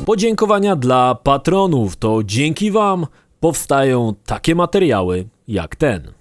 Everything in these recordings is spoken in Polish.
Podziękowania dla patronów, to dzięki wam powstają takie materiały jak ten.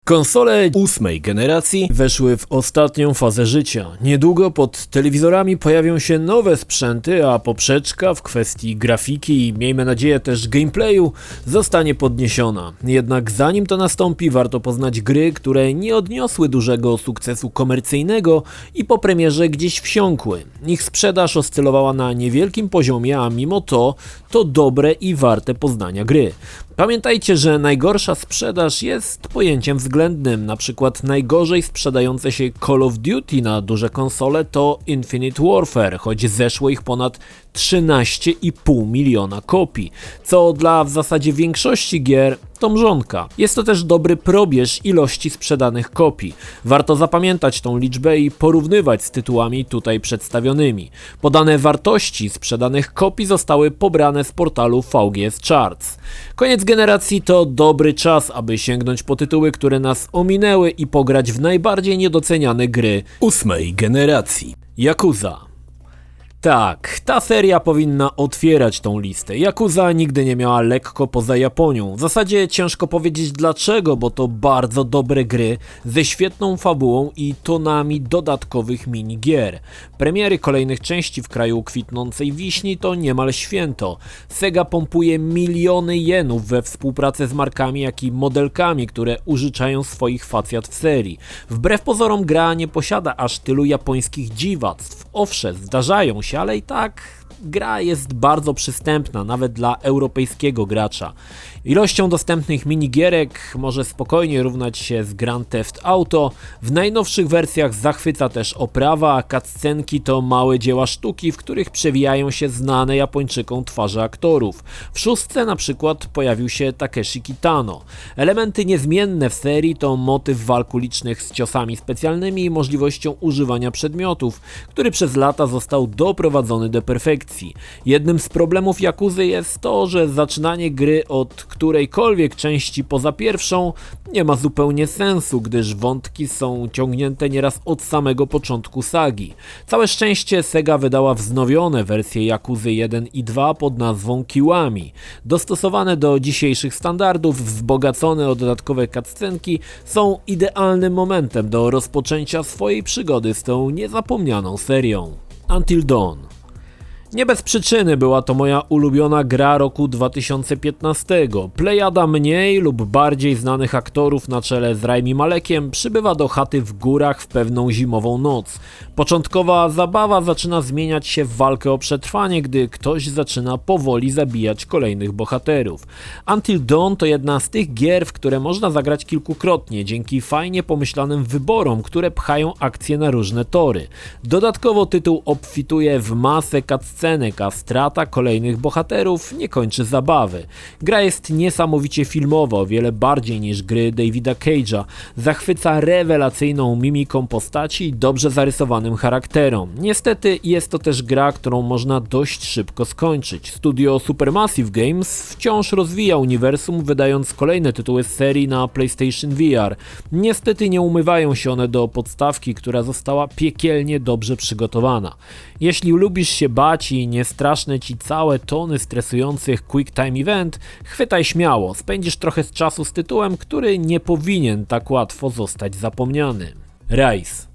Konsole 8. generacji weszły w ostatnią fazę życia. Niedługo pod telewizorami pojawią się nowe sprzęty, a poprzeczka w kwestii grafiki i miejmy nadzieję też gameplayu zostanie podniesiona. Jednak zanim to nastąpi, warto poznać gry, które nie odniosły dużego sukcesu komercyjnego i po premierze gdzieś wsiąkły. Ich sprzedaż oscylowała na niewielkim poziomie, a mimo to dobre i warte poznania gry. Pamiętajcie, że najgorsza sprzedaż jest pojęciem względnym. Na przykład najgorzej sprzedające się Call of Duty na duże konsole to Infinite Warfare, choć zeszło ich ponad 13,5 miliona kopii, co dla w zasadzie większości gier to mrzonka. Jest to też dobry probierz ilości sprzedanych kopii. Warto zapamiętać tą liczbę i porównywać z tytułami tutaj przedstawionymi. Podane wartości sprzedanych kopii zostały pobrane z portalu VGS Charts. Koniec generacji to dobry czas, aby sięgnąć po tytuły, które nas ominęły i pograć w najbardziej niedoceniane gry 8. generacji. Yakuza. Tak, ta seria powinna otwierać tą listę. Yakuza nigdy nie miała lekko poza Japonią. W zasadzie ciężko powiedzieć dlaczego, bo to bardzo dobre gry ze świetną fabułą i tonami dodatkowych minigier. Premiery kolejnych części w kraju kwitnącej wiśni to niemal święto. Sega pompuje miliony jenów we współpracy z markami, jak i modelkami, które użyczają swoich facjat w serii. Wbrew pozorom gra nie posiada aż tylu japońskich dziwactw. Owszem, zdarzają się, ale i tak gra jest bardzo przystępna, nawet dla europejskiego gracza. Ilością dostępnych minigierek może spokojnie równać się z Grand Theft Auto. W najnowszych wersjach zachwyca też oprawa, a cutscenki to małe dzieła sztuki, w których przewijają się znane Japończykom twarze aktorów. W 6 na przykład pojawił się Takeshi Kitano. Elementy niezmienne w serii to motyw walk ulicznych z ciosami specjalnymi i możliwością używania przedmiotów, który przez lata został doprowadzony do perfekcji. Jednym z problemów Yakuzy jest to, że zaczynanie gry od którejkolwiek części poza pierwszą nie ma zupełnie sensu, gdyż wątki są ciągnięte nieraz od samego początku sagi. Całe szczęście Sega wydała wznowione wersje Yakuzy 1 i 2 pod nazwą Kiwami. Dostosowane do dzisiejszych standardów, wzbogacone o dodatkowe cutscenki, są idealnym momentem do rozpoczęcia swojej przygody z tą niezapomnianą serią. Until Dawn. Nie bez przyczyny była to moja ulubiona gra roku 2015. Plejada mniej lub bardziej znanych aktorów na czele z Rami Malekiem przybywa do chaty w górach w pewną zimową noc. Początkowa zabawa zaczyna zmieniać się w walkę o przetrwanie, gdy ktoś zaczyna powoli zabijać kolejnych bohaterów. Until Dawn to jedna z tych gier, w które można zagrać kilkukrotnie dzięki fajnie pomyślanym wyborom, które pchają akcję na różne tory. Dodatkowo tytuł obfituje w masę cutscenek, a strata kolejnych bohaterów nie kończy zabawy. Gra jest niesamowicie filmowa, o wiele bardziej niż gry Davida Cage'a. Zachwyca rewelacyjną mimiką postaci i dobrze zarysowanym charakterom. Niestety jest to też gra, którą można dość szybko skończyć. Studio Supermassive Games wciąż rozwija uniwersum, wydając kolejne tytuły z serii na PlayStation VR. Niestety nie umywają się one do podstawki, która została piekielnie dobrze przygotowana. Jeśli lubisz się bać i nie straszne ci całe tony stresujących Quick Time Event, chwytaj śmiało, spędzisz trochę z czasu z tytułem, który nie powinien tak łatwo zostać zapomniany. Rise.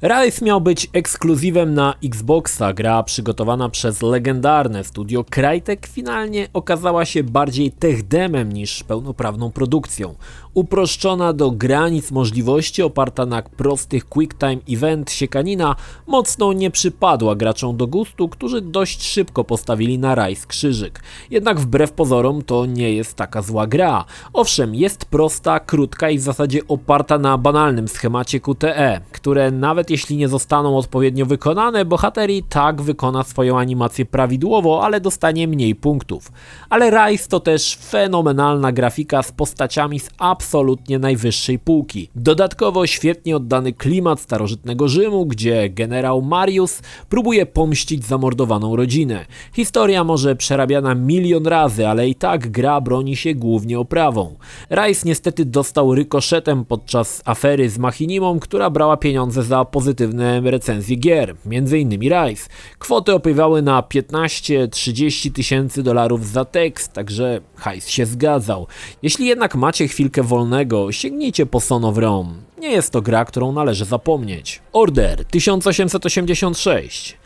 Rise miał być ekskluzywem na Xboxa. Gra przygotowana przez legendarne studio Crytek finalnie okazała się bardziej tech-demem niż pełnoprawną produkcją. Uproszczona do granic możliwości, oparta na prostych Quick Time Event siekanina, mocno nie przypadła graczom do gustu, którzy dość szybko postawili na Rise krzyżyk. Jednak wbrew pozorom to nie jest taka zła gra. Owszem, jest prosta, krótka i w zasadzie oparta na banalnym schemacie QTE, które nawet jeśli nie zostaną odpowiednio wykonane, bohater i tak wykona swoją animację prawidłowo, ale dostanie mniej punktów. Ale Rise to też fenomenalna grafika z postaciami z absolutnie najwyższej półki. Dodatkowo świetnie oddany klimat starożytnego Rzymu, gdzie generał Marius próbuje pomścić zamordowaną rodzinę. Historia może przerabiana milion razy, ale i tak gra broni się głównie oprawą. Rice niestety dostał rykoszetem podczas afery z Machinimą, która brała pieniądze za pozytywne recenzje gier, m.in. Rice. Kwoty opiewały na 15-30 tysięcy dolarów za tekst, także hajs się zgadzał. Jeśli jednak macie chwilkę wolnego, sięgnijcie po Son of Rome. Nie jest to gra, którą należy zapomnieć. Order 1886.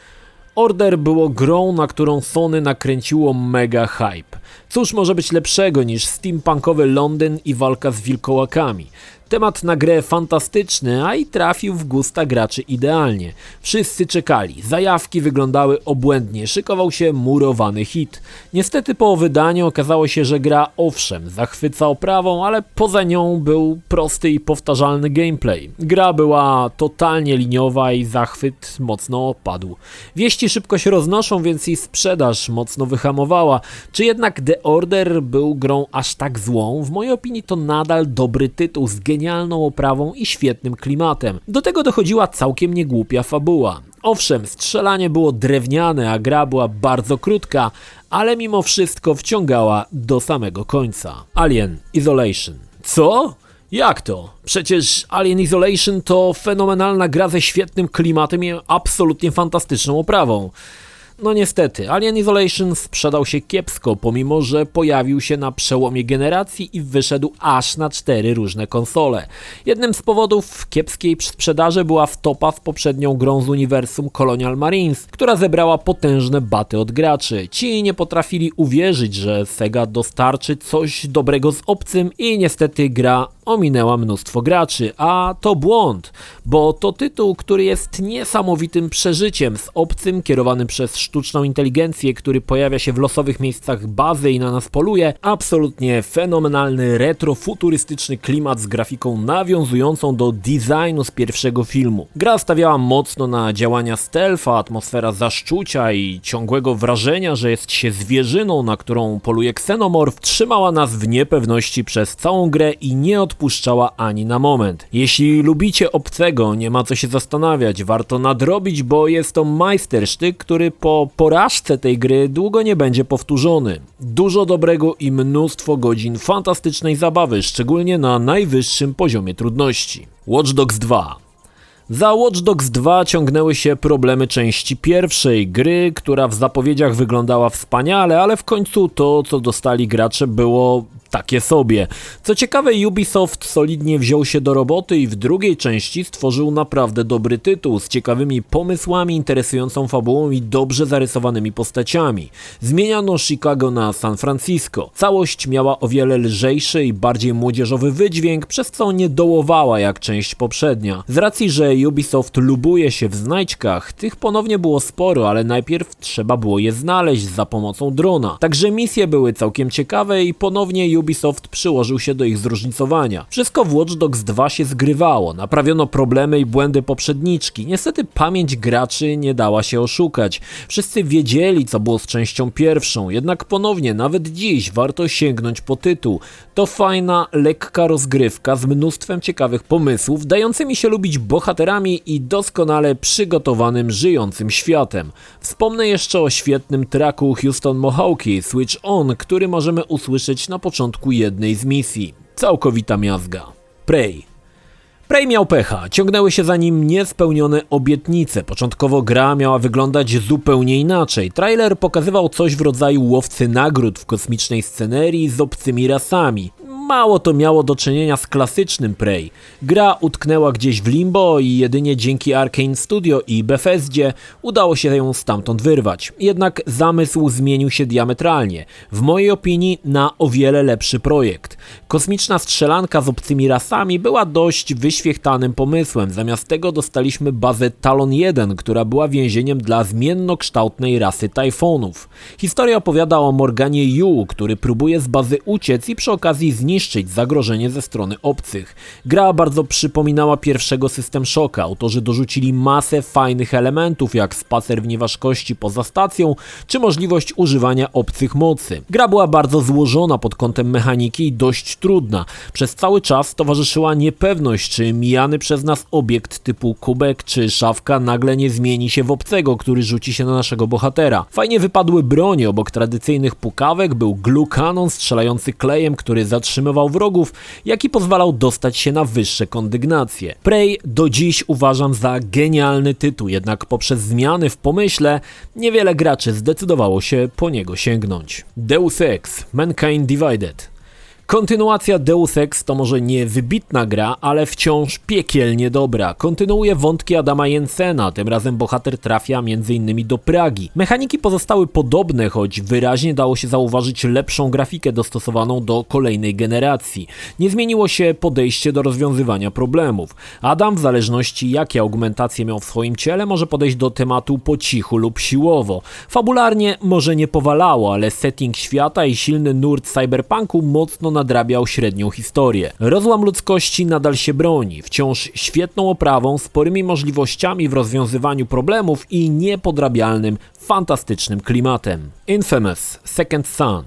Order było grą, na którą Sony nakręciło mega hype. Cóż może być lepszego niż steampunkowy Londyn i walka z wilkołakami? Temat na grę fantastyczny, a i trafił w gusta graczy idealnie. Wszyscy czekali, zajawki wyglądały obłędnie, szykował się murowany hit. Niestety po wydaniu okazało się, że gra owszem zachwyca oprawą, ale poza nią był prosty i powtarzalny gameplay. Gra była totalnie liniowa i zachwyt mocno opadł. Wieści szybko się roznoszą, więc i sprzedaż mocno wyhamowała. Czy jednak The Order był grą aż tak złą? W mojej opinii to nadal dobry tytuł z genialną oprawą i świetnym klimatem. Do tego dochodziła całkiem niegłupia fabuła. Owszem, strzelanie było drewniane, a gra była bardzo krótka, ale mimo wszystko wciągała do samego końca. Alien Isolation. Co? Jak to? Przecież Alien Isolation to fenomenalna gra ze świetnym klimatem i absolutnie fantastyczną oprawą. No niestety, Alien Isolation sprzedał się kiepsko, pomimo że pojawił się na przełomie generacji i wyszedł aż na 4 różne konsole. Jednym z powodów kiepskiej sprzedaży była wtopa z poprzednią grą z uniwersum Colonial Marines, która zebrała potężne baty od graczy. Ci nie potrafili uwierzyć, że Sega dostarczy coś dobrego z obcym i niestety gra ominęła mnóstwo graczy, a to błąd, bo to tytuł, który jest niesamowitym przeżyciem z obcym kierowanym przez sztuczną inteligencję, który pojawia się w losowych miejscach bazy i na nas poluje, absolutnie fenomenalny retrofuturystyczny klimat z grafiką nawiązującą do designu z pierwszego filmu. Gra stawiała mocno na działania stealth, a atmosfera zaszczucia i ciągłego wrażenia, że jest się zwierzyną, na którą poluje ksenomorf, trzymała nas w niepewności przez całą grę i nie odpuszczała ani na moment. Jeśli lubicie obcego, nie ma co się zastanawiać, warto nadrobić, bo jest to majstersztyk, który po porażce tej gry długo nie będzie powtórzony. Dużo dobrego i mnóstwo godzin fantastycznej zabawy, szczególnie na najwyższym poziomie trudności. Watch Dogs 2. Za Watch Dogs 2 ciągnęły się problemy części pierwszej, gry, która w zapowiedziach wyglądała wspaniale, ale w końcu to, co dostali gracze, było takie sobie. Co ciekawe, Ubisoft solidnie wziął się do roboty i w drugiej części stworzył naprawdę dobry tytuł z ciekawymi pomysłami, interesującą fabułą i dobrze zarysowanymi postaciami. Zmieniano Chicago na San Francisco. Całość miała o wiele lżejszy i bardziej młodzieżowy wydźwięk, przez co nie dołowała jak część poprzednia. Z racji, że Ubisoft lubuje się w znajdźkach, tych ponownie było sporo, ale najpierw trzeba było je znaleźć za pomocą drona. Także misje były całkiem ciekawe i ponownie Ubisoft przyłożył się do ich zróżnicowania. Wszystko w Watch Dogs 2 się zgrywało, naprawiono problemy i błędy poprzedniczki. Niestety pamięć graczy nie dała się oszukać. Wszyscy wiedzieli, co było z częścią pierwszą, jednak ponownie, nawet dziś warto sięgnąć po tytuł. To fajna, lekka rozgrywka z mnóstwem ciekawych pomysłów, dającymi się lubić bohaterami i doskonale przygotowanym, żyjącym światem. Wspomnę jeszcze o świetnym tracku Houston Mohawki Switch On, który możemy usłyszeć na początku jednej z misji. Całkowita miazga. Prey miał pecha, ciągnęły się za nim niespełnione obietnice. Początkowo gra miała wyglądać zupełnie inaczej. Trailer pokazywał coś w rodzaju łowcy nagród w kosmicznej scenerii z obcymi rasami. Mało to miało do czynienia z klasycznym Prey. Gra utknęła gdzieś w limbo i jedynie dzięki Arkane Studio i Bethesdzie udało się ją stamtąd wyrwać. Jednak zamysł zmienił się diametralnie. W mojej opinii na o wiele lepszy projekt. Kosmiczna strzelanka z obcymi rasami była dość wyświechtanym pomysłem. Zamiast tego dostaliśmy bazę Talon 1, która była więzieniem dla zmiennokształtnej rasy Typhonów. Historia opowiada o Morganie Yu, który próbuje z bazy uciec i przy okazji zniszczyć zniszczyć zagrożenie ze strony obcych. Gra bardzo przypominała pierwszego System Shocka. Autorzy dorzucili masę fajnych elementów, jak spacer w nieważkości poza stacją, czy możliwość używania obcych mocy. Gra była bardzo złożona pod kątem mechaniki i dość trudna. Przez cały czas towarzyszyła niepewność, czy mijany przez nas obiekt typu kubek czy szafka nagle nie zmieni się w obcego, który rzuci się na naszego bohatera. Fajnie wypadły bronie, obok tradycyjnych pukawek był glue cannon strzelający klejem, który zatrzymywał wrogów, jak i pozwalał dostać się na wyższe kondygnacje. Prey do dziś uważam za genialny tytuł, jednak poprzez zmiany w pomyśle niewiele graczy zdecydowało się po niego sięgnąć. Deus Ex: Mankind Divided. Kontynuacja Deus Ex to może nie wybitna gra, ale wciąż piekielnie dobra. Kontynuuje wątki Adama Jensena, tym razem bohater trafia m.in. do Pragi. Mechaniki pozostały podobne, choć wyraźnie dało się zauważyć lepszą grafikę dostosowaną do kolejnej generacji. Nie zmieniło się podejście do rozwiązywania problemów. Adam, w zależności jakie augmentacje miał w swoim ciele, może podejść do tematu po cichu lub siłowo. Fabularnie może nie powalało, ale setting świata i silny nurt cyberpunku mocno nadrabiał średnią historię. Rozłam ludzkości nadal się broni, wciąż świetną oprawą, sporymi możliwościami w rozwiązywaniu problemów i niepodrabialnym, fantastycznym klimatem. Infamous: Second Son.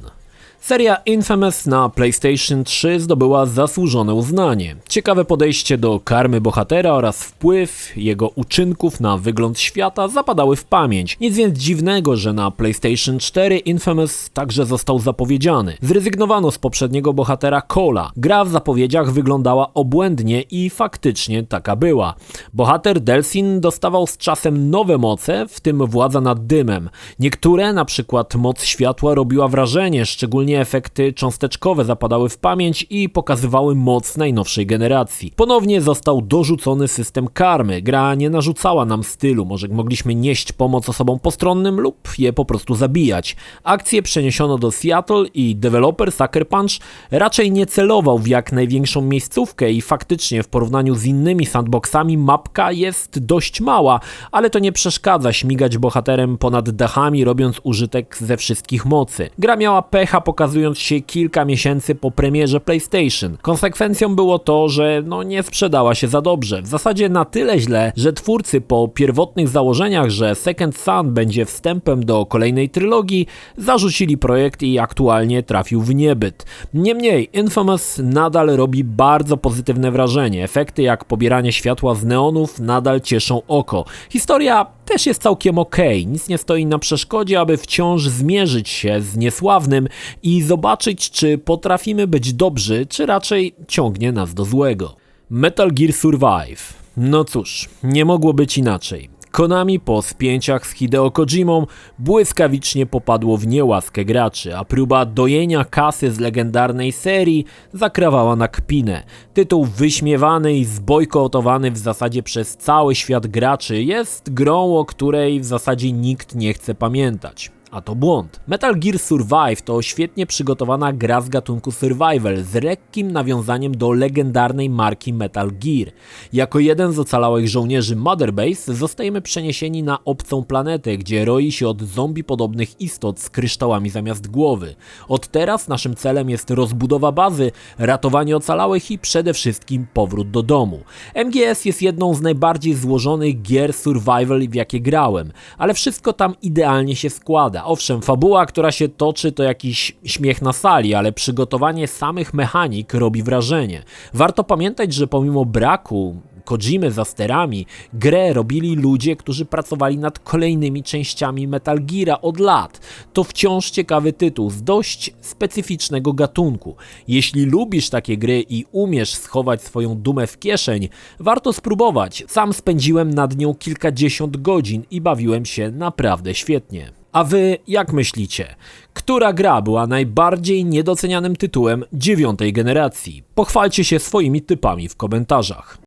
Seria Infamous na PlayStation 3 zdobyła zasłużone uznanie. Ciekawe podejście do karmy bohatera oraz wpływ jego uczynków na wygląd świata zapadały w pamięć. Nic więc dziwnego, że na PlayStation 4 Infamous także został zapowiedziany. Zrezygnowano z poprzedniego bohatera Cole'a. Gra w zapowiedziach wyglądała obłędnie i faktycznie taka była. Bohater Delsin dostawał z czasem nowe moce, w tym władza nad dymem. Niektóre, na przykład moc światła, robiła wrażenie, szczególnie efekty cząsteczkowe zapadały w pamięć i pokazywały moc najnowszej generacji. Ponownie został dorzucony system karmy. Gra nie narzucała nam stylu, może mogliśmy nieść pomoc osobom postronnym lub je po prostu zabijać. Akcje przeniesiono do Seattle i deweloper Sucker Punch raczej nie celował w jak największą miejscówkę i faktycznie w porównaniu z innymi sandboxami mapka jest dość mała, ale to nie przeszkadza śmigać bohaterem ponad dachami, robiąc użytek ze wszystkich mocy. Gra miała pecha, pokazując się kilka miesięcy po premierze PlayStation. Konsekwencją było to, że nie sprzedała się za dobrze. W zasadzie na tyle źle, że twórcy po pierwotnych założeniach, że Second Son będzie wstępem do kolejnej trylogii, zarzucili projekt i aktualnie trafił w niebyt. Niemniej Infamous nadal robi bardzo pozytywne wrażenie. Efekty jak pobieranie światła z neonów nadal cieszą oko. Historia też jest całkiem okej. Nic nie stoi na przeszkodzie, aby wciąż zmierzyć się z niesławnym i zobaczyć, czy potrafimy być dobrzy, czy raczej ciągnie nas do złego. Metal Gear Survive. No cóż, nie mogło być inaczej. Konami po spięciach z Hideo Kojimą błyskawicznie popadło w niełaskę graczy, a próba dojenia kasy z legendarnej serii zakrawała na kpinę. Tytuł wyśmiewany i zbojkotowany w zasadzie przez cały świat graczy jest grą, o której w zasadzie nikt nie chce pamiętać. A to błąd. Metal Gear Survive to świetnie przygotowana gra z gatunku survival z lekkim nawiązaniem do legendarnej marki Metal Gear. Jako jeden z ocalałych żołnierzy Mother Base zostajemy przeniesieni na obcą planetę, gdzie roi się od zombie podobnych istot z kryształami zamiast głowy. Od teraz naszym celem jest rozbudowa bazy, ratowanie ocalałych i przede wszystkim powrót do domu. MGS jest jedną z najbardziej złożonych gier survival, w jakie grałem, ale wszystko tam idealnie się składa. Owszem, fabuła, która się toczy, to jakiś śmiech na sali, ale przygotowanie samych mechanik robi wrażenie. Warto pamiętać, że pomimo braku Kojimy za sterami, grę robili ludzie, którzy pracowali nad kolejnymi częściami Metal Geara od lat. To wciąż ciekawy tytuł z dość specyficznego gatunku. Jeśli lubisz takie gry i umiesz schować swoją dumę w kieszeń, warto spróbować. Sam spędziłem nad nią kilkadziesiąt godzin i bawiłem się naprawdę świetnie. A wy jak myślicie? Która gra była najbardziej niedocenianym tytułem 9. generacji? Pochwalcie się swoimi typami w komentarzach.